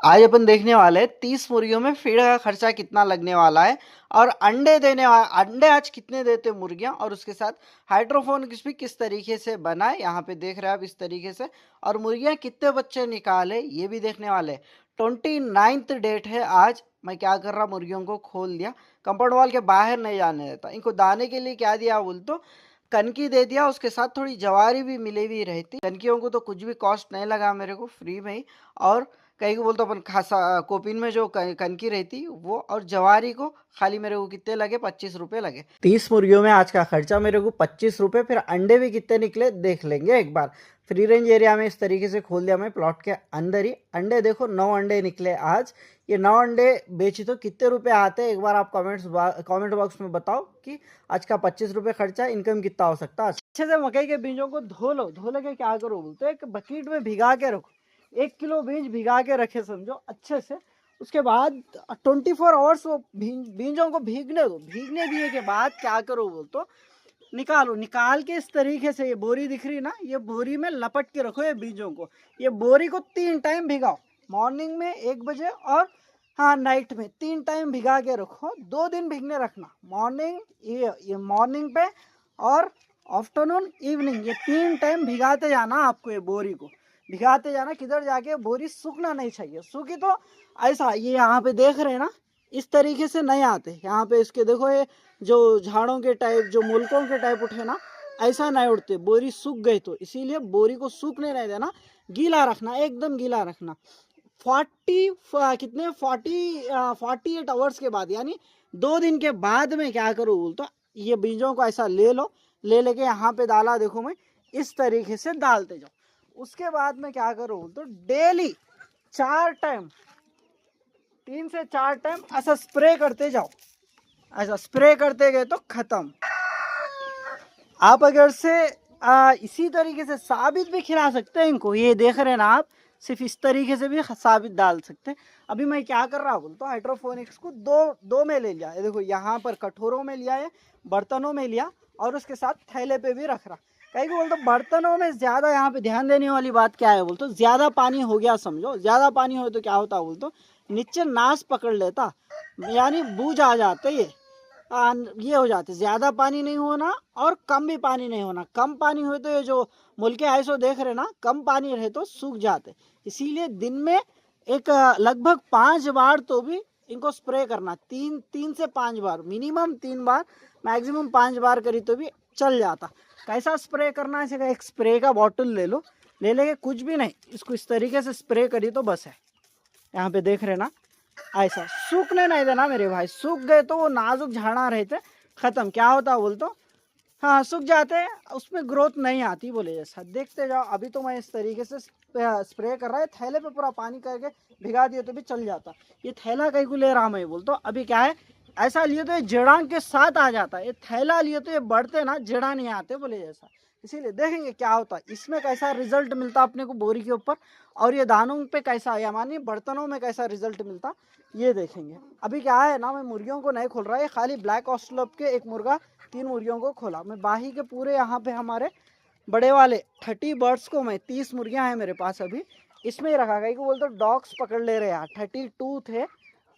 आज अपन देखने वाले हैं 30 मुर्गियों में फीड का खर्चा कितना लगने वाला है और अंडे आज कितने देते हैं मुर्गियां और उसके साथ हाइड्रोफोनिक्स भी किस तरीके से बनाए यहाँ पे देख रहे हैं आप इस तरीके से। और मुर्गियां कितने बच्चे निकाले ये भी देखने वाले हैं। 29th डेट है आज। मैं क्या कर रहा, मुर्गियों को खोल दिया, कंपाउंड वॉल के बाहर नहीं जाने देता। इनको दाने के लिए क्या दिया बोल तो कनकी दे दिया, उसके साथ थोड़ी जवारी भी मिली हुई रहती। कनकियों को तो कुछ भी कॉस्ट नहीं लगा मेरे को, फ्री में ही। और कहीं को बोलते अपन खासा कोपिन में जो कनकी रहती वो, और जवारी को खाली मेरे को कितने लगे, 25 रुपए लगे। 30 मुर्गियों में आज का खर्चा मेरे को 25 रुपए। फिर अंडे भी कितने निकले देख लेंगे एक बार। फ्री रेंज एरिया में इस तरीके से खोल दिया मैं प्लॉट के अंदर ही। अंडे देखो 9 अंडे निकले आज। ये 9 अंडे बेची तो कितने रुपए आते हैं एक बार आप कमेंट बॉक्स में बताओ कि आज का 25 रुपए खर्चा, इनकम कितना हो सकता है। अच्छे से मकई के बीजों को धो लो। धो लेके क्या करो बोलते एक बकेट में भिगा के रखो। 1 किलो बीज भिगा के रखे समझो अच्छे से। उसके बाद 24 आवर्स वो बीजों को भीगने दो। भीगने दिए के बाद क्या करो बोल तो निकालो। निकाल के इस तरीके से, ये बोरी दिख रही ना, ये बोरी में लपट के रखो ये बीजों को। ये बोरी को 3 टाइम भिगाओ। मॉर्निंग में 1 बजे और हाँ नाइट में 3 टाइम भिगा के रखो। 2 दिन भीगने रखना। मॉर्निंग, ये मॉर्निंग पे और आफ्टरनून इवनिंग, ये 3 टाइम भिगाते जाना आपको। ये बोरी को भिगाते जाना। किधर जाके बोरी सूखना नहीं चाहिए। सूखी तो ऐसा, ये यहाँ पे देख रहे हैं ना, इस तरीके से नहीं आते। यहाँ पे इसके देखो, ये जो झाड़ों के टाइप, जो मुल्कों के टाइप उठे ना, ऐसा नहीं उठते। बोरी सूख गई तो इसीलिए बोरी को सूखने नहीं देना, गीला रखना, एकदम गीला रखना। 48 आवर्स के बाद, यानी 2 दिन के बाद में क्या करूँ बोल तो ये बीजों को ऐसा ले लो। ले लेके यहाँ पे डाला, देखो मैं इस तरीके से डालते जाओ। उसके बाद में क्या करो बोल तो डेली 4 टाइम, 3 से 4 टाइम ऐसा स्प्रे करते जाओ। ऐसा स्प्रे करते गए तो खत्म। आप अगर से इसी तरीके से साबित भी खिला सकते हैं इनको। ये देख रहे हैं ना आप, सिर्फ इस तरीके से भी साबित डाल सकते हैं। अभी मैं क्या कर रहा हूँ तो हाइड्रोफोनिक्स को दो में ले लिया। ये देखो यहाँ पर कटोरों में लिया है, बर्तनों में लिया, और उसके साथ थैले पे भी रख रहा। कहीं को बोलते बर्तनों में ज़्यादा यहाँ पे ध्यान देने वाली बात क्या है बोलते, ज़्यादा पानी हो गया समझो। ज़्यादा पानी हो तो क्या होता बोलते, नीचे नाश पकड़ लेता, यानी बूझ आ जाते ये हो जाते। ज़्यादा पानी नहीं होना और कम भी पानी नहीं होना। कम पानी हो तो ये जो मुल्के ऐसो देख रहे ना, कम पानी रहे तो सूख जाते। इसीलिए दिन में एक लगभग 5 बार तो भी इनको स्प्रे करना। 3 से 5 बार, मिनिमम 3 बार, मैक्सिमम 5 बार करी तो भी चल जाता। कैसा स्प्रे करना है, एक स्प्रे का बॉटल ले लो। ले लेके कुछ भी नहीं, इसको इस तरीके से स्प्रे करी तो बस है। यहाँ पे देख रहे ना, ऐसा सूखने नहीं देना मेरे भाई। सूख गए तो वो नाजुक झाड़ा रहते, खत्म। क्या होता बोल तो हाँ, सूख जाते, उसमें ग्रोथ नहीं आती बोले जैसा। देखते जाओ। अभी तो मैं इस तरीके से स्प्रे कर रहा है। थैले पे पूरा पानी करके भिगा दिए तो भी चल जाता। ये थैला कहीं को ले रहा मैं बोल तो अभी क्या है, ऐसा लिए तो ये जड़ां के साथ आ जाता है। ये थैला लिए तो ये बढ़ते ना, जड़ा नहीं आते बोले जैसा। इसीलिए देखेंगे क्या होता है, इसमें कैसा रिजल्ट मिलता अपने को बोरी के ऊपर, और ये दानों पे कैसा, या मानिए बर्तनों में कैसा रिजल्ट मिलता, ये देखेंगे। अभी क्या है ना, मैं मुर्गियों को नहीं खोल रहा है, खाली ब्लैक ऑस्ट्रेलोप के एक मुर्गा 3 मुर्गियों को खोला मैं। बाही के पूरे यहाँ पे हमारे बड़े वाले 30 बर्ड्स को मैं, 30 मुर्गियाँ हैं मेरे पास अभी, इसमें ही रखा गया। बोलते डॉग्स पकड़ ले रहे यार, 32 थे।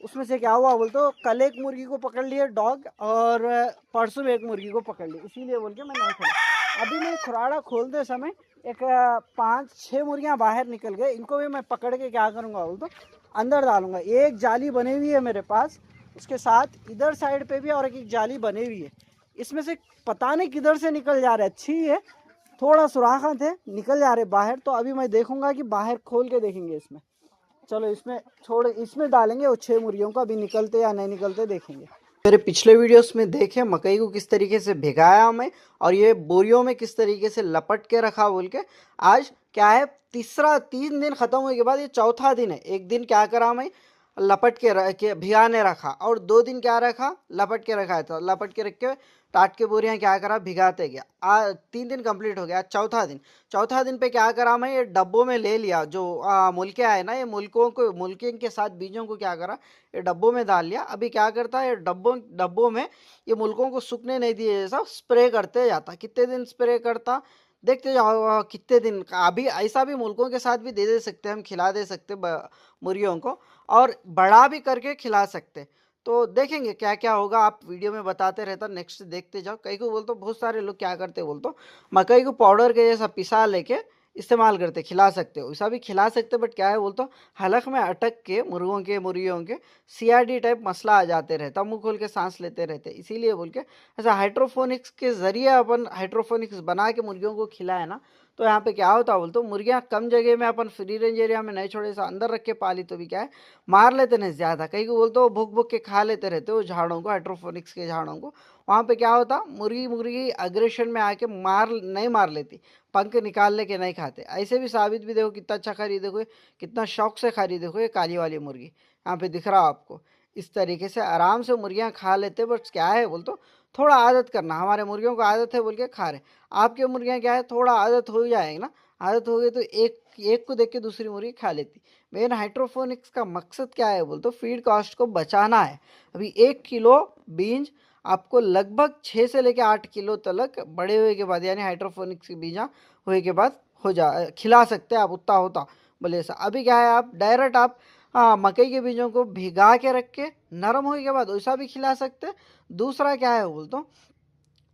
उसमें से क्या हुआ बोलते, कल एक मुर्गी को पकड़ लिए डॉग, और परसों एक मुर्गी को पकड़ ली। इसीलिए बोल के मैं नहीं खोला। अभी मैं खुराड़ा खोलते समय एक 5-6 मुर्गियाँ बाहर निकल गए। इनको भी मैं पकड़ के क्या करूँगा बोल तो अंदर डालूंगा। एक जाली बनी हुई है मेरे पास, उसके साथ इधर साइड पे भी और एक जाली बनी हुई है। इसमें से पता नहीं किधर से निकल जा रहे, अच्छी है, थोड़ा सुराखा थे, निकल जा रहे बाहर। तो अभी मैं देखूंगा कि बाहर खोल के देखेंगे इसमें। चलो इसमें छोड़, इसमें डालेंगे वो 6 मुर्गियों को। अभी निकलते या नहीं निकलते देखेंगे। मेरे पिछले वीडियोस में देखे मकई को किस तरीके से भिगाया मैं, और ये बोरियों में किस तरीके से लपट के रखा बोल के। आज क्या है, 3 दिन खत्म होने के बाद ये चौथा दिन है। एक दिन क्या करा मैं, लपट के भिगाने रखा, और 2 दिन क्या रखा, लपट के रखा था। लपट के रख के टाट के बोरियां क्या करा, भिगाते गया। 3 दिन कंप्लीट हो गया, चौथा दिन। चौथा दिन पे क्या करा मैं, ये डब्बों में ले लिया। जो मुल्के आए ना, ये मुल्के के साथ बीजों को क्या करा, ये डब्बों में डाल लिया। अभी क्या करता है, ये डब्बों में ये मुल्कों को सूखने नहीं दिए, जैसा स्प्रे करते जाता। कितने दिन स्प्रे करता, देखते जाओ कितने दिन का। अभी ऐसा भी मुल्कों के साथ भी दे सकते हैं, हम खिला दे सकते मुर्गियों को, और बड़ा भी करके खिला सकते। तो देखेंगे क्या क्या होगा, आप वीडियो में बताते रहता, नेक्स्ट देखते जाओ। कई को बोलते बहुत सारे लोग क्या करते बोलते मकई को पाउडर के जैसा पिसा लेके इस्तेमाल करते, खिला सकते हो, वैसा भी खिला सकते। बट क्या है बोलते हलक में अटक के मुर्गियों के सीआरडी टाइप मसला आ जाते रहता, मुंह खोल के सांस लेते रहते। इसीलिए बोल के ऐसा हाइड्रोफोनिक्स के जरिए अपन हाइड्रोफोनिक्स बना के मुर्गियों को खिलाए ना, तो यहाँ पे क्या होता बोलते मुर्गियाँ कम जगह में अपन फ्री रेंज एरिया में नहीं छोड़े, सा अंदर रख के पाली तो भी क्या है मार लेते नहीं ज़्यादा। कहीं को बोलते हो भूख भूख के खा लेते रहते हो झाड़ों को, हाइड्रोफोनिक्स के झाड़ों को। वहाँ पे क्या होता मुर्गी मुर्गी अग्रेशन में आके नहीं मार लेती, पंख निकाल ले के नहीं खाते। ऐसे भी साबित भी देखो कितना अच्छा खा रही, देखो कितना शौक से खा रही, देखो ये काली वाली मुर्गी यहाँ पे दिख रहा हो आपको। इस तरीके से आराम से मुर्गियाँ खा लेते। बट क्या है बोल तो थोड़ा आदत करना, हमारे मुर्गियों को आदत है बोल के खा रहे, आपके मुर्गियाँ क्या है थोड़ा आदत हो जाएगी ना, आदत हो गई तो एक एक को देख के दूसरी मुर्गी खा लेती। मेन हाइड्रोफोनिक्स का मकसद क्या है बोल तो फीड कॉस्ट को बचाना है। अभी 1 किलो बीज आपको लगभग 6 से लेकर 8 किलो तक बड़े हुए के बाद, यानी हाइड्रोफोनिक्स के बीजा हुए के बाद हो जा खिला सकते हैं आप, उतना होता बोले ऐसा। अभी क्या है आप डायरेक्ट आप मकई के बीजों को भिगा के रख के नरम होने के बाद वैसा भी खिला सकते हैं। दूसरा क्या है बोल तो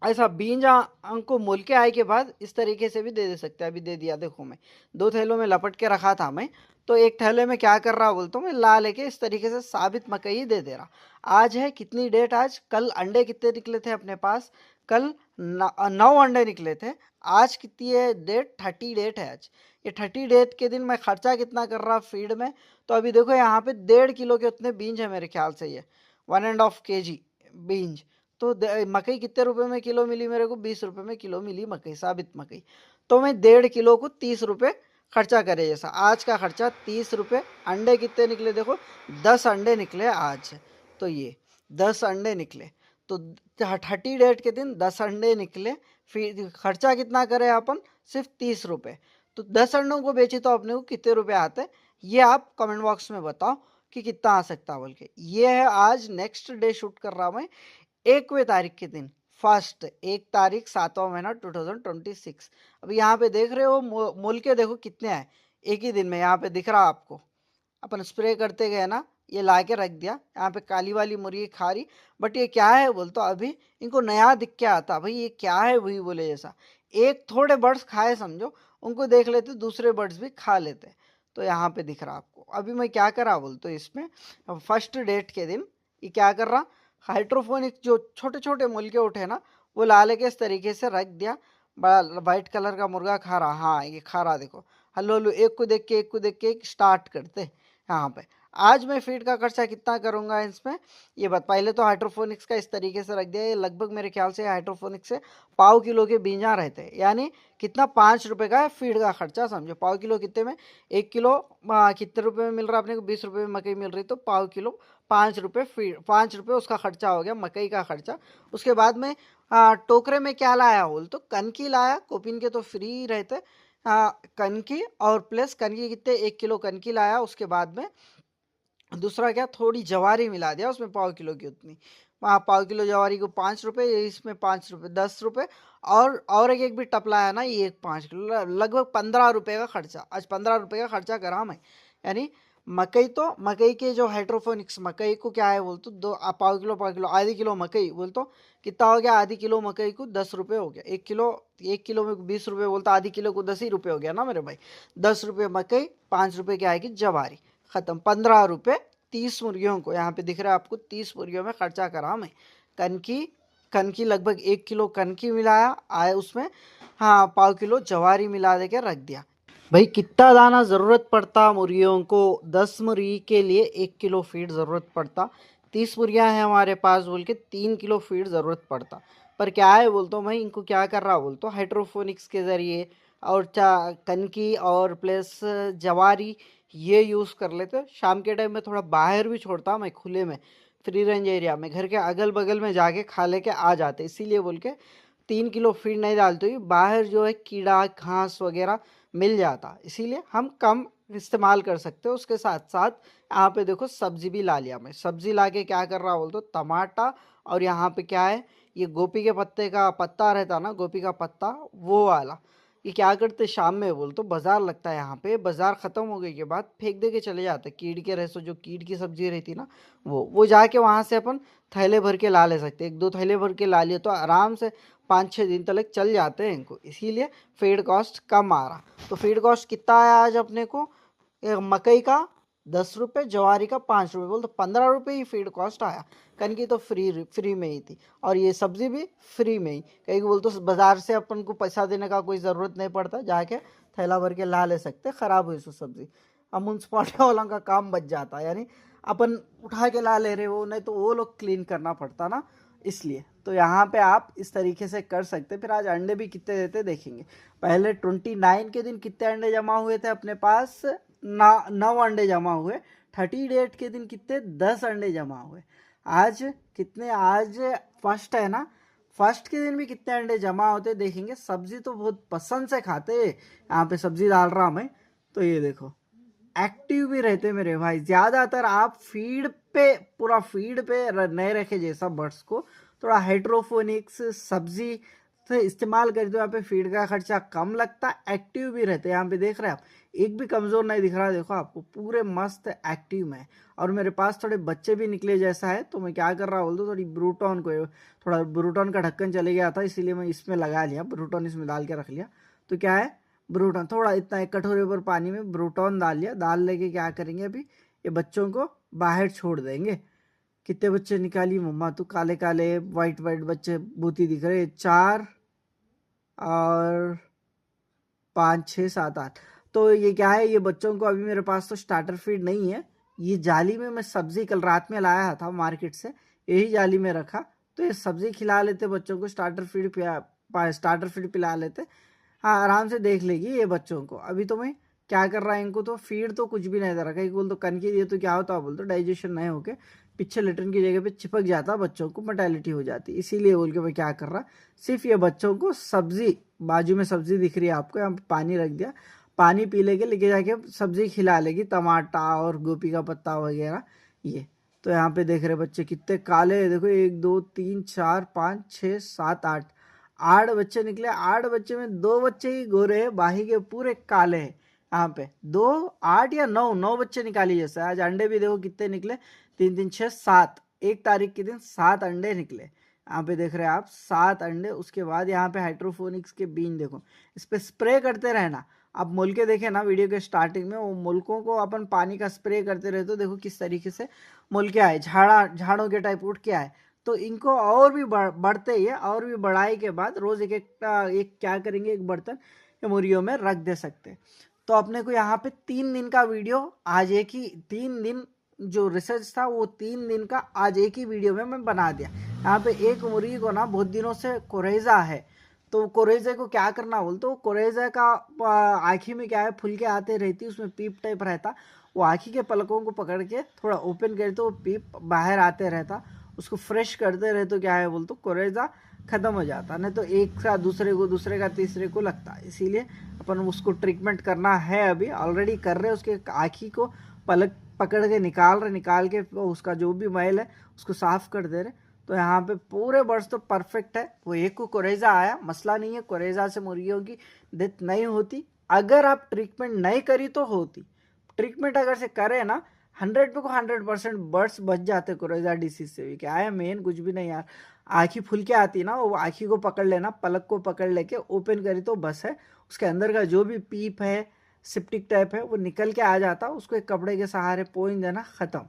ऐसा बीजा को मोल के आए के बाद इस तरीके से भी दे सकते हैं। अभी दे दिया देखो, मैं 2 थैलों में लपट के रखा था मैं, तो एक थैले में क्या कर रहा बोलता हूँ मैं ला लेके इस तरीके से साबित मकई ही दे रहा। आज है कितनी डेट, आज कल अंडे कितने निकले थे अपने पास, कल 9 अंडे निकले थे। आज कितनी है डेट, 30 डेट है आज। ये 30 डेट के दिन मैं खर्चा कितना कर रहा फीड में, तो अभी देखो यहाँ पे 1.5 किलो के उतने बीज है मेरे ख्याल से, ये 1.5 kg बीज। तो मकई कितने रुपए में किलो मिली मेरे को, 20 रुपए में किलो मिली मकई, साबित मकई। तो मैं 1.5 किलो को 30 रुपए खर्चा करे, जैसा आज का खर्चा 30 रुपए। अंडे कितने निकले देखो, 10 अंडे निकले आज, तो ये 10 अंडे निकले। तो 30 डेट के दिन 10 अंडे निकले, फिर खर्चा कितना करे अपन, सिर्फ 30 रुपए। तो 10 अंडों को बेचे तो अपने को कितने रुपए आते, ये आप कमेंट बॉक्स में बताओ कि कितना आ सकता बोल के। ये है आज नेक्स्ट डे शूट कर रहा मैं 1वें तारीख के दिन, फर्स्ट 1 तारीख 7वां महीना 2026। अभी यहाँ पे देख रहे हो मोल के देखो कितने आए एक ही दिन में, यहाँ पे दिख रहा आपको। अपन स्प्रे करते गए ना, ये ला के रख दिया, यहाँ पे काली वाली मुर्गी खा रही। बट ये क्या है बोल तो अभी इनको नया दिख के आता भाई ये क्या है, वही बोले जैसा। एक थोड़े बर्ड्स खाए समझो, उनको देख लेते दूसरे बर्ड्स भी खा लेते। तो यहाँ पे दिख रहा आपको। अभी मैं क्या कर रहा बोल तो इसमें फर्स्ट डेट के दिन ये क्या कर रहा, हाइड्रोफोनिक जो छोटे छोटे मुर्गे उठे ना, वो लाले के इस तरीके से रख दिया। बड़ा वाइट कलर का मुर्गा खा रहा, हाँ ये खा रहा देखो, हल्लो हल्लो एक को देख के एक को देख के एक स्टार्ट करते यहाँ पे। आज मैं फीड का खर्चा कितना करूंगा इसमें, ये बात पहले तो हाइड्रोफोनिक्स का इस तरीके से रख दिया। ये लगभग मेरे ख्याल से हाइड्रोफोनिक्स से 1/4 किलो के बीजा रहते हैं, यानी कितना 5 रुपए का है फीड का खर्चा समझो। 1/4 किलो कितने में, 1 किलो कितने रुपए में मिल रहा है अपने को, 20 रुपए में मकई मिल रही, तो 1/4 किलो 5 रुपए फीड, 5 रुपए उसका खर्चा हो गया मकई का खर्चा। उसके बाद में टोकरे में क्या लाया बोल तो कनकी लाया, कोपिन के तो फ्री रहते कनकी, और प्लस कनकी कितने 1 किलो कनकी लाया। उसके बाद में दूसरा क्या थोड़ी जवारी मिला दिया उसमें 1/4 किलो की उतनी, वहाँ 1/4 किलो जवारी को 5 रुपए, इसमें 5 रुपए 10 रुपए, और एक भी टप लाया ना ये 5 किलो, लगभग 15 रुपए का खर्चा। आज 15 रुपए का खर्चा करा मैं। यानी मकई तो मकई के जो हाइड्रोफोनिक्स मकई को क्या है बोल तो 1/4 किलो आधी किलो मकई बोल तो कितना हो गया, आधी किलो मकई को 10 रुपये हो गया। 1 किलो में 20 रुपये बोलता, आधी किलो को 10 ही रुपये हो गया ना मेरे भाई। 10 रुपये मकई, 5 रुपये की आएगी जवारी, खत्म। 15 रुपये 30 मुर्गियों को, यहाँ पे दिख रहा है आपको 30 मुर्गियों में खर्चा करा मैं। कनकी कनकी लगभग 1 किलो कनकी मिलाया आए उसमें, हाँ 1/4 किलो जवारी मिला दे के रख दिया। भाई कितना दाना ज़रूरत पड़ता मुर्गियों को, 10 मुर्गी के लिए 1 किलो फीड ज़रूरत पड़ता। 30 मुर्गियाँ हैं हमारे पास बोल के 3 किलो फीड ज़रूरत पड़ता। पर क्या है बोलता हूँ मैं इनको क्या कर रहा बोलता हूँ हाइड्रोफोनिक्स के ज़रिए और कनकी और प्लस जवारी ये यूज़ कर लेते। शाम के टाइम में थोड़ा बाहर भी छोड़ता मैं खुले में, फ्री रेंज एरिया में, घर के अगल बगल में जाके खा लेके आ जाते। इसीलिए बोल के 3 किलो फीड नहीं डालते, बाहर जो है कीड़ा घास वगैरह मिल जाता, इसीलिए हम कम इस्तेमाल कर सकते हो। उसके साथ साथ यहाँ पे देखो सब्जी भी ला लिया मैं। सब्जी ला के क्या कर रहा बोल तो टमाटा, और यहाँ पे क्या है ये गोभी के पत्ते का पत्ता रहता ना, गोभी का पत्ता वो वाला, ये क्या करते शाम में बोल तो बाजार लगता है यहाँ पे, बाजार खत्म हो गई के बाद फेंक दे के चले जाते, कीड़ के रसो जो कीड़ की सब्जी रहती ना वो जाके वहां से अपन थैले भर के ला ले सकते, 1-2 थैले भर के ला लिए तो आराम से 5-6 दिन तक चल जाते हैं इनको, इसीलिए फीड कॉस्ट कम आ रहा। तो फीड कॉस्ट कितना आया आज अपने को, मकई का 10 रुपये, जवारी का 5 रुपये, बोल तो 15 रुपये ही फीड कॉस्ट आया। कनकी तो फ्री में ही थी, और ये सब्जी भी फ्री में ही, कहीं बोल तो बाजार से अपन को पैसा देने का कोई ज़रूरत नहीं पड़ता, जाके थैला भर के ला ले सकते, ख़राब हुई सो सब्जी अब म्यूनसिपालिटी वालों का काम बच जाता, यानी अपन उठा के ला ले रहे हो, नहीं तो वो लोग क्लीन करना पड़ता ना, इसलिए। तो यहाँ पे आप इस तरीके से कर सकते। फिर आज अंडे भी कितने देते देखेंगे। पहले 29 के दिन कितने अंडे जमा हुए थे अपने पास, 9 अंडे जमा हुए। 38 के दिन कितने, 10 अंडे जमा हुए। आज कितने, आज फर्स्ट है ना, फर्स्ट के दिन भी कितने अंडे जमा होते देखेंगे। सब्जी तो बहुत पसंद से खाते, यहाँ पे सब्जी डाल रहा मैं तो ये देखो एक्टिव भी रहते मेरे भाई। ज़्यादातर आप फीड पे, पूरा फीड पे नहीं रखे जैसा बर्ड्स को, थोड़ा हाइड्रोफोनिक्स सब्जी से इस्तेमाल करें तो यहाँ पे फीड का खर्चा कम लगता, एक्टिव भी रहते हैं। यहाँ पे देख रहे हैं आप, एक भी कमज़ोर नहीं दिख रहा, देखो आपको पूरे मस्त एक्टिव में। और मेरे पास थोड़े बच्चे भी निकले जैसा है, तो मैं क्या कर रहा बोल दो, थोड़ी ब्रूटॉन को, थोड़ा ब्रूटॉन का ढक्कन चले गया था इसीलिए मैं इसमें लगा लिया, ब्रूटॉन इसमें डाल के रख लिया। तो क्या है, ब्रूटॉन थोड़ा इतना एक कटोरे पर पानी में ब्रूटॉन डाल लिया, डाल लेके क्या करेंगे अभी ये बच्चों को बाहर छोड़ देंगे। कितने बच्चे निकाली मम्मा, तो काले काले वाइट वाइट बच्चे बूती दिख रहे, 4 और 5 6 7 8। तो ये क्या है, ये बच्चों को अभी मेरे पास तो स्टार्टर फीड नहीं है, ये जाली में मैं सब्जी कल रात में लाया था मार्केट से, यही जाली में रखा, तो ये सब्जी खिला लेते बच्चों को, स्टार्टर फीड पिला लेते। हाँ आराम से देख लेगी ये बच्चों को। अभी तो मैं क्या कर रहा है, इनको तो फीड तो कुछ भी नहीं दे रहा, कहीं बोल तो कनकी दिए तो क्या होता है बोल तो डाइजेशन नहीं होके पीछे लेटरिन की जगह पे चिपक जाता, बच्चों को मोर्टेलिटी हो जाती, इसीलिए बोल के मैं क्या कर रहा, सिर्फ ये बच्चों को सब्जी, बाजू में सब्जी दिख रही है आपको, यहाँ पे पानी रख दिया, पानी पी लेके लेके जाके सब्जी खिला लेगी, टमाटर और गोभी का पत्ता वगैरह ये। तो यहाँ पे देख रहे बच्चे कितने काले हैं, देखो 1 2 3 4 5 6 7 8 बच्चे निकले। 8 बच्चे में 2 बच्चे ही गोरे हैं, बाकी के पूरे काले हैं। यहाँ पे 2 8 या 9 बच्चे निकाली जैसे। आज अंडे भी देखो कितने निकले, 3 3 6 7, 1 तारीख के दिन 7 अंडे निकले। यहाँ पे देख रहे हैं आप 7 अंडे। उसके बाद यहाँ पे हाइड्रोफोनिक्स के बीन देखो, इस पे स्प्रे करते रहना। आप मुल्के देखे ना वीडियो के स्टार्टिंग में, वो मुल्कों को अपन पानी का स्प्रे करते रहते हो, देखो किस तरीके से मुल्के आए, झाड़ों के टाइप उठ के आए। तो इनको और भी बढ़ते ही है, और भी बढ़ाई के बाद रोज एक क्या करेंगे, एक बर्तन मुर्गियों में रख दे सकते। तो अपने को यहाँ पे 3 दिन का वीडियो, आज एक ही 3 दिन जो रिसर्च था वो 3 दिन का आज एक ही वीडियो में मैं बना दिया। यहाँ पे एक मुर्गी को ना बहुत दिनों से कोरेजा है, तो कोरेजे को क्या करना बोलते, वो कोरेजे का आँखी में क्या है फुल के आते रहती, उसमें पीप टाइप रहता, वो आँखी के पलकों को पकड़ के थोड़ा ओपन करे तो वो पीप बाहर आते रहता, उसको फ्रेश करते रहे तो क्या है बोल तो कोरेजा खत्म हो जाता, नहीं तो एक का दूसरे का तीसरे को लगता। इसीलिए अपन उसको ट्रीटमेंट करना है, अभी ऑलरेडी कर रहे हैं। उसके आँखी को पलक पकड़ के निकाल के उसका जो भी मैल है उसको साफ कर दे रहे। तो यहाँ पे पूरे बर्ड्स तो परफेक्ट है। वो एक को कोरेजा आया, मसला नहीं है, कोरेजा से मुर्गियों की डेथ नहीं होती। अगर आप ट्रीटमेंट नहीं करी तो होती, ट्रीटमेंट अगर से करे ना 100% बर्ड्स बच जाते कोरेजा डिसीज से भी। क्या है मेन कुछ भी नहीं यार, आँखी फुल के आती ना, वो आँखी को पकड़ लेना, पलक को पकड़ लेके ओपन करी तो बस है, उसके अंदर का जो भी पीप है सिप्टिक टाइप है वो निकल के आ जाता, उसको एक कपड़े के सहारे पोंछ देना, ख़त्म,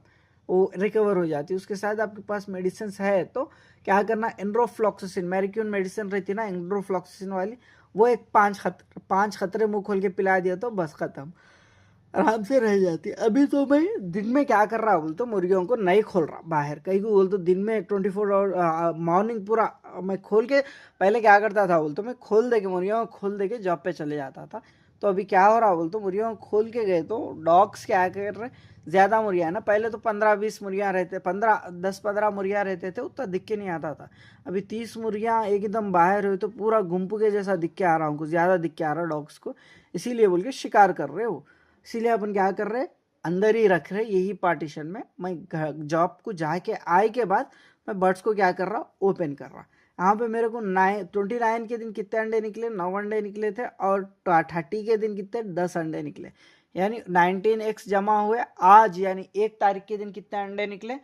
वो रिकवर हो जाती है। उसके साथ आपके पास मेडिसिन है तो क्या करना, एंड्रोफ्लॉक्सासिन मैरिक्यून मेडिसिन रहती ना एंड्रोफ्लॉक्सासिन वाली, वो एक 5 खतरे मुँह खोल के पिला दिया तो बस ख़त्म, आराम से रह जाती है। अभी तो मैं दिन में क्या कर रहा बोल तो मुर्गियों को नहीं खोल रहा बाहर, कहीं को बोल तो दिन में 24 आवर मॉर्निंग पूरा मैं खोल के, पहले क्या करता था बोल तो मैं खोल दे के मुर्गियों को खोल दे के जॉब पे चले जाता था। तो अभी क्या हो रहा बोल तो मुर्गियों को खोल के गए तो डॉग्स क्या कर रहे, ज़्यादा मुर्गियाँ है ना, पहले तो 15-20 मुर्गियाँ रहते, 10-15 मुर्गियाँ रहते थे, उतना दिख के नहीं आता था। अभी 30 मुर्गियाँ एकदम बाहर हुई तो पूरा गुम्पू के जैसा दिख के आ रहा, उनको ज़्यादा दिख के आ रहा डॉग्स को, इसीलिए बोल के शिकार कर रहे हो। इसीलिए अपन क्या कर रहे, अंदर ही रख रहे यही पार्टीशन में। मैं जॉब को जाके आए के बाद मैं बर्ड्स को क्या कर रहा, ओपन कर रहा। यहाँ पे मेरे को 29 के दिन कितने अंडे निकले, 9 अंडे निकले थे, और 30 के दिन कितने, 10 अंडे निकले, यानी 19x जमा हुए। आज यानी 1 तारीख के दिन कितने अंडे निकले,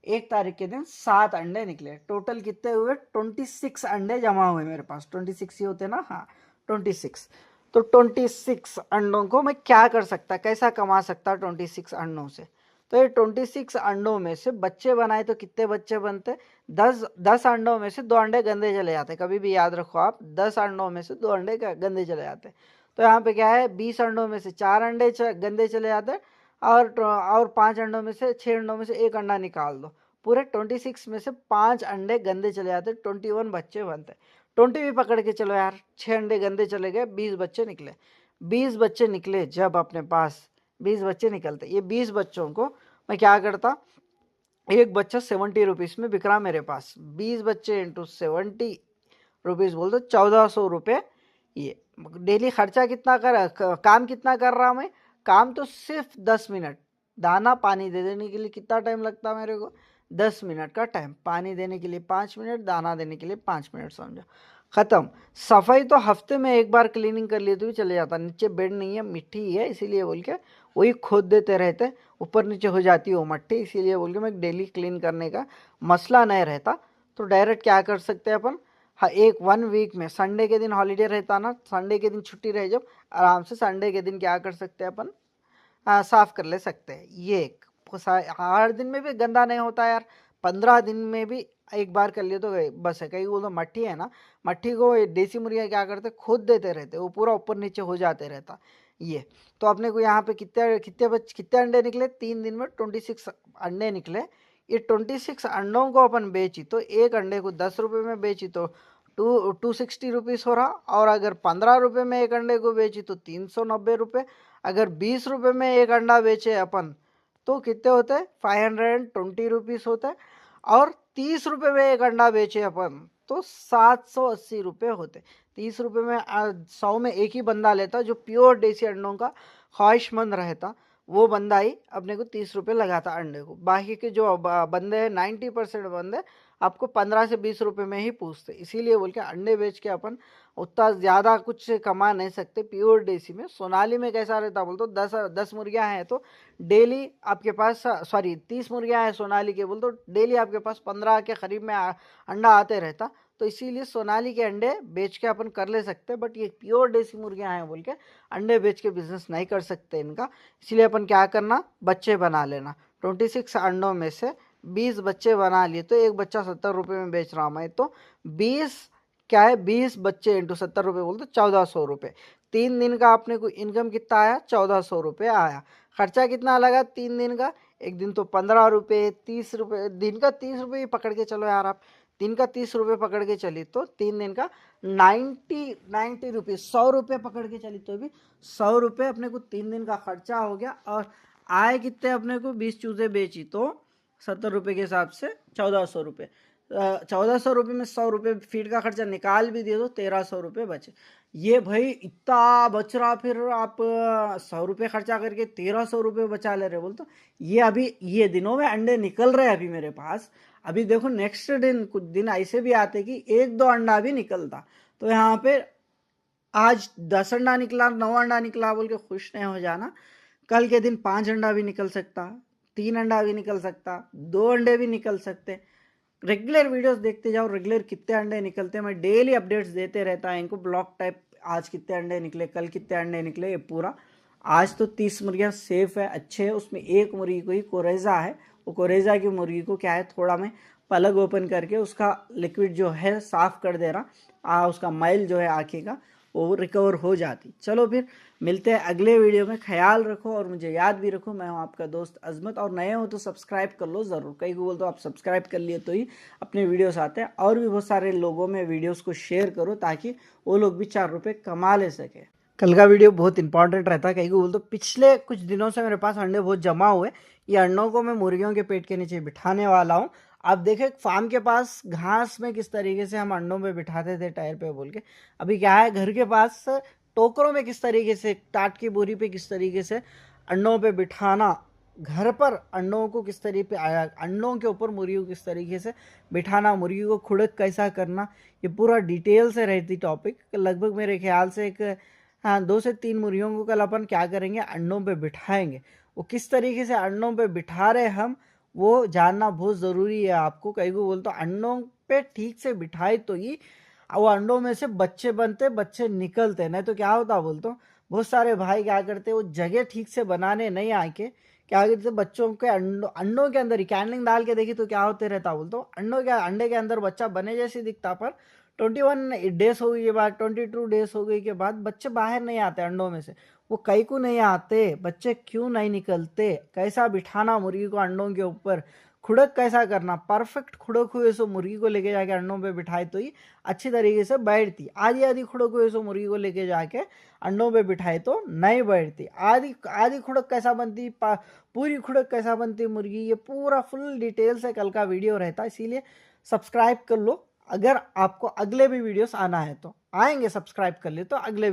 1 तारीख के दिन 7 अंडे निकले। टोटल कितने हुए, 26 अंडे जमा हुए मेरे पास। 26 ही होते ना, हाँ 26। तो 26 अंडों को मैं क्या कर सकता, कैसा कमा सकता 26 अंडों से। तो ये 26 अंडों में से बच्चे बनाए तो कितने बच्चे बनते, 10 अंडों में से 2 अंडे गंदे चले जाते। कभी भी याद रखो आप, 10 अंडों में से 2 अंडे गंदे चले जाते। तो यहाँ पे क्या है, 20 अंडों में से 4 अंडे गंदे चले जाते, और 5 अंडों में से 6 अंडों में से 1 अंडा निकाल दो। पूरे 26 में से 5 अंडे गंदे चले जाते, 21 बच्चे बनते। 20 भी पकड़ के चलो यार, 6 अंडे गंदे चले गए, 20 बच्चे निकले। 20 बच्चे निकले जब अपने पास 20 बच्चे निकलते, ये 20 बच्चों को मैं क्या करता, एक बच्चा 70 रुपीज़ में बिक रहा मेरे पास। 20 बच्चे इंटू 70 रुपीज़ बोल दो, 1400 रुपये। ये डेली खर्चा कितना काम कितना कर रहा मैं, काम तो सिर्फ 10 मिनट। दाना पानी दे देने के लिए कितना टाइम लगता मेरे को, 10 मिनट का टाइम। पानी देने के लिए 5 मिनट, दाना देने के लिए 5 मिनट, समझो ख़त्म। सफाई तो हफ्ते में एक बार क्लीनिंग कर लिए तो भी चले जाता। नीचे बेड नहीं है, मिट्टी है, इसीलिए बोल के वही खोद देते रहते, ऊपर नीचे हो जाती है वो मट्टी, इसीलिए बोल के मैं डेली क्लीन करने का मसला नहीं रहता। तो डायरेक्ट क्या कर सकते हैं अपन, हाँ 1 वीक में संडे के दिन हॉलीडे रहता ना, संडे के दिन छुट्टी रहे, जब आराम से संडे के दिन क्या कर सकते हैं अपन, साफ कर ले सकते हैं। ये हर दिन में भी गंदा नहीं होता यार, 15 दिन में भी एक बार कर लिए तो बस है। कहीं वो तो मट्टी है ना, मट्टी को देसी मुर्गियाँ क्या करते, खोद देते रहते, वो पूरा ऊपर नीचे हो जाते रहता। ये तो अपने को यहाँ पे कितने अंडे निकले, 3 दिन में 26 अंडे निकले। ये 26 अंडों को अपन बेची तो एक अंडे को 10 रुपये में बेची तो 260 रुपीज़ हो रहा, और अगर 15 रुपये में एक अंडे को बेची तो 390 रुपये। अगर 20 रुपये में एक अंडा बेचे अपन तो कितने होते हैं, 520 रुपीज़ होते हैं। और 30 रुपये में एक अंडा बेचे अपन तो 780 रुपये होते। 30 रुपये में 100 में एक ही बंदा लेता जो प्योर देसी अंडों का ख्वाहिशमंद रहता, वो बंदा ही अपने को 30 रुपये लगाता अंडे को। बाकी के जो बंदे हैं, 90% बंदे आपको 15 से 20 रुपये में ही पूछते। इसीलिए बोल के अंडे बेच के अपन उतना ज़्यादा कुछ कमा नहीं सकते प्योर देसी में। सोनाली में कैसा रहता बोल तो 10 मुर्गियाँ हैं तो डेली आपके पास, सॉरी 30 मुर्गियाँ हैं सोनाली के बोल तो डेली आपके पास 15 के करीब में अंडा आते रहता। तो इसीलिए सोनाली के अंडे बेच के अपन कर ले सकते, बट ये प्योर देसी मुर्गियाँ हैं बोल के अंडे बेच के बिजनेस नहीं कर सकते इनका। इसीलिए अपन क्या करना, बच्चे बना लेना। 26 अंडों में से 20 बच्चे बना लिए तो एक बच्चा 70 रुपये में बेच रहा हूँ मैं, तो 20 क्या है, 20 बच्चे इंटू 70 रुपये बोल तो 1400 रुपये। 3 दिन का अपने को इनकम कितना आया, 1400 रुपये आया। खर्चा कितना लगा 3 दिन का, एक दिन तो 15 रुपये, 30 रुपये, दिन का 30 रुपये पकड़ के चलो यार आप, दिन का 30 रुपये पकड़ के चली तो 3 दिन का 90 रुपये, 100 रुपये पकड़ के चली तो भी 100 रुपये अपने को 3 दिन का खर्चा हो गया। और आए कितने अपने को, 20 चूज़े बेची तो 70 रुपये के हिसाब से 1400 रुपये। 1400 रुपये में 100 रुपये फीड का खर्चा निकाल भी दिए तो 1300 रुपये बचे। ये भाई इतना बच रहा, फिर आप 100 रुपये खर्चा करके 1300 रुपये बचा ले रहे बोल तो ये अभी ये दिनों में अंडे निकल रहे हैं अभी मेरे पास। अभी देखो नेक्स्ट दिन कुछ दिन ऐसे भी आते कि 1-2 अंडा भी निकलता। तो यहाँ पे आज 10 अंडा निकला, 9 अंडा निकला बोल के खुश नहीं हो जाना। कल के दिन 5 अंडा भी निकल सकता, 3 अंडा भी निकल सकता, 2 अंडे भी निकल सकते। रेगुलर वीडियोस देखते जाओ, रेगुलर कितने अंडे निकलते हैं मैं डेली अपडेट्स देते रहता है इनको, ब्लॉग टाइप। आज कितने अंडे निकले, कल कितने अंडे निकले, ये पूरा। आज तो 30 मुर्गियाँ सेफ है, अच्छे है। उसमें एक मुर्गी को ही कोरेजा है, वो कोरेजा की मुर्गी को क्या है, थोड़ा मैं पलग ओपन करके उसका लिक्विड जो है साफ़ कर दे रहा, उसका मैल जो है आँखें का वो रिकवर हो जाती। चलो फिर मिलते हैं अगले वीडियो में। ख्याल रखो और मुझे याद भी रखो, मैं हूँ आपका दोस्त अजमत। और नए हो तो सब्सक्राइब कर लो ज़रूर, कई को बोल तो आप सब्सक्राइब कर लिए तो ही अपने वीडियोस आते हैं। और भी बहुत सारे लोगों में वीडियोस को शेयर करो ताकि वो लोग भी 4 रुपये कमा ले सके। कल का वीडियो बहुत इंपॉर्टेंट रहता है, कई को बोल तो पिछले कुछ दिनों से मेरे पास अंडे बहुत जमा हुए, ये अंडों को मैं मुर्गियों के पेट के नीचे बिठाने वाला हूँ। आप देखें फार्म के पास घास में किस तरीके से हम अंडों पे बिठाते थे टायर पे बोल के, अभी क्या है घर के पास टोकरों में किस तरीके से, टाट की बोरी पे किस तरीके से अंडों पे बिठाना घर पर अंडों को किस तरीके अंडों के ऊपर मुर्गी को किस तरीके से बिठाना, मुर्गी को खुड़क कैसा करना, ये पूरा डिटेल से रहती टॉपिक। लगभग मेरे ख्याल से एक 2 से 3 मुर्गियों को कल अपन क्या करेंगे, अंडों पे बिठाएंगे। वो किस तरीके से अंडों पे बिठा रहे हम, वो जानना बहुत ज़रूरी है आपको। कई को बोलते अंडों पे ठीक से बिठाए तो ही वो अंडों में से बच्चे बनते, बच्चे निकलते, नहीं तो क्या होता बोलते बहुत सारे भाई क्या करते, वो जगह ठीक से बनाने नहीं आके क्या करते, बच्चों के अंडों के अंदर ही कैनलिंग डाल के देखी तो क्या होते रहता बोलते अंडे के अंदर बच्चा बने जैसे दिखता, पर 21 डेज हो गई के बाद, 22 डेज हो गई के बाद बच्चे बाहर नहीं आते अंडों में से। वो कई को नहीं आते, बच्चे क्यों नहीं निकलते, कैसा बिठाना मुर्गी को अंडों के ऊपर, खुड़क कैसा करना, परफेक्ट खुड़क हुए सो मुर्गी को लेके जाके अंडों पे बिठाए तो ही अच्छी तरीके से बैठती। आधी आधी खुड़क हुए सो मुर्गी को लेके जाके अंडों पे बिठाए तो नहीं बैठती। आधी आधी खुड़क कैसा बनती, पूरी खुड़क कैसा बनती मुर्गी, ये पूरा फुल डिटेल से कल का वीडियो रहता है, इसीलिए सब्सक्राइब कर लो। अगर आपको अगले भी वीडियोस आना है तो आएंगे, सब्सक्राइब कर ले तो अगले